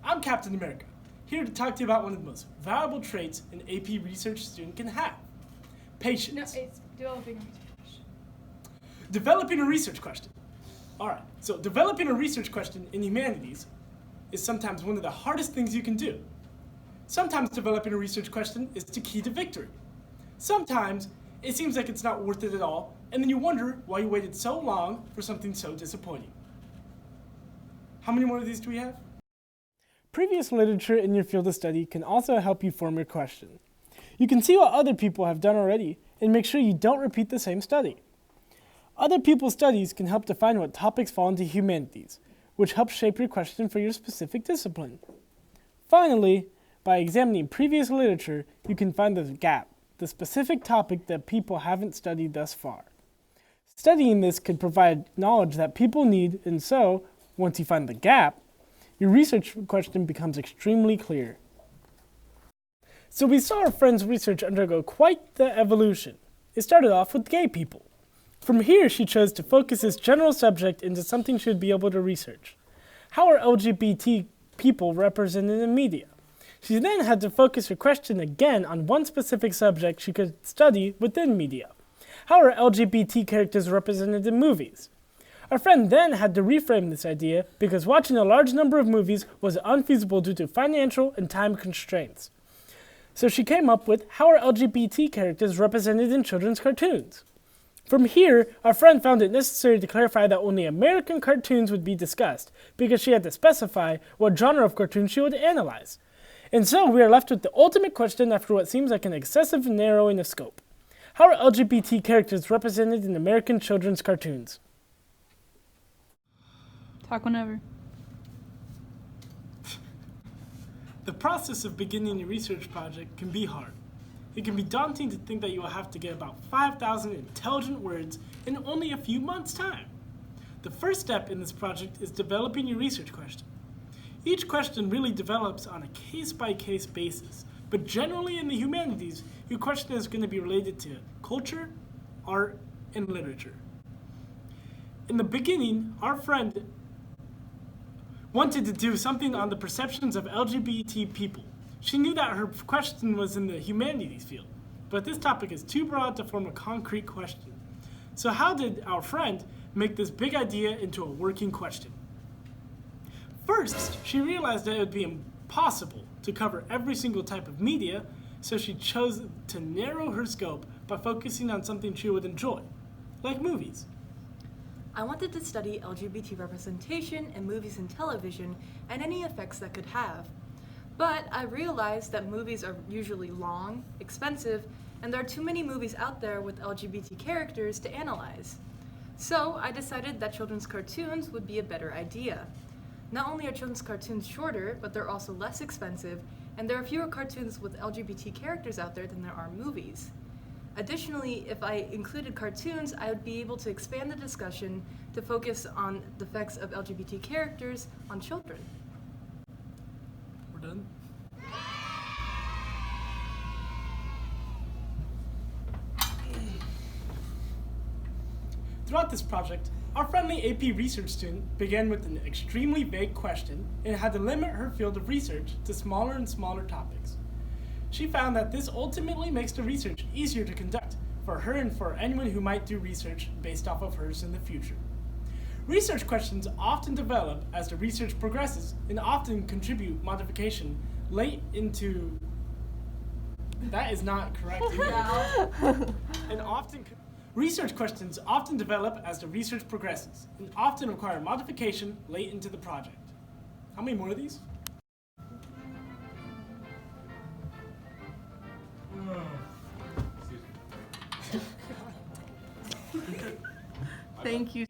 I'm Captain America, here to talk to you about one of the most valuable traits an AP research student can have. Patience. No, it's developing a research question. Developing a research question. All right, so developing a research question in humanities is sometimes one of the hardest things you can do. Sometimes developing a research question is the key to victory. Sometimes it seems like it's not worth it at all, and then you wonder why you waited so long for something so disappointing. How many more of these do we have? Previous literature in your field of study can also help you form your question. You can see what other people have done already and make sure you don't repeat the same study. Other people's studies can help define what topics fall into humanities, which helps shape your question for your specific discipline. Finally, by examining previous literature, you can find the gap, the specific topic that people haven't studied thus far. Studying this could provide knowledge that people need, and so, once you find the gap, your research question becomes extremely clear. So we saw our friend's research undergo quite the evolution. It started off with gay people. From here, she chose to focus this general subject into something she would be able to research. How are LGBT people represented in media? She then had to focus her question again on one specific subject she could study within media. How are LGBT characters represented in movies? Our friend then had to reframe this idea because watching a large number of movies was unfeasible due to financial and time constraints. So she came up with, how are LGBT characters represented in children's cartoons? From here, our friend found it necessary to clarify that only American cartoons would be discussed, because she had to specify what genre of cartoon she would analyze. And so we are left with the ultimate question after what seems like an excessive narrowing of scope. How are LGBT characters represented in American children's cartoons? Talk whenever. The process of beginning a research project can be hard. It can be daunting to think that you will have to get about 5,000 intelligent words in only a few months' time. The first step in this project is developing your research question. Each question really develops on a case-by-case basis, but generally in the humanities, your question is going to be related to culture, art, and literature. In the beginning, our friend wanted to do something on the perceptions of LGBT people. She knew that her question was in the humanities field, but this topic is too broad to form a concrete question. So how did our friend make this big idea into a working question? First, she realized that it would be impossible to cover every single type of media, so she chose to narrow her scope by focusing on something she would enjoy, like movies. I wanted to study LGBT representation in movies and television and any effects that could have. But I realized that movies are usually long, expensive, and there are too many movies out there with LGBT characters to analyze. So I decided that children's cartoons would be a better idea. Not only are children's cartoons shorter, but they're also less expensive, and there are fewer cartoons with LGBT characters out there than there are movies. Additionally, if I included cartoons, I would be able to expand the discussion to focus on the effects of LGBT characters on children. We're done? Throughout this project, our friendly AP research student began with an extremely vague question and had to limit her field of research to smaller and smaller topics. She found that this ultimately makes the research easier to conduct for her and for anyone who might do research based off of hers in the future. Research questions often develop as the research progresses and often contribute modification late into... That is not correct either. Research questions often develop as the research progresses and often require modification late into the project. How many more of these? Thank you.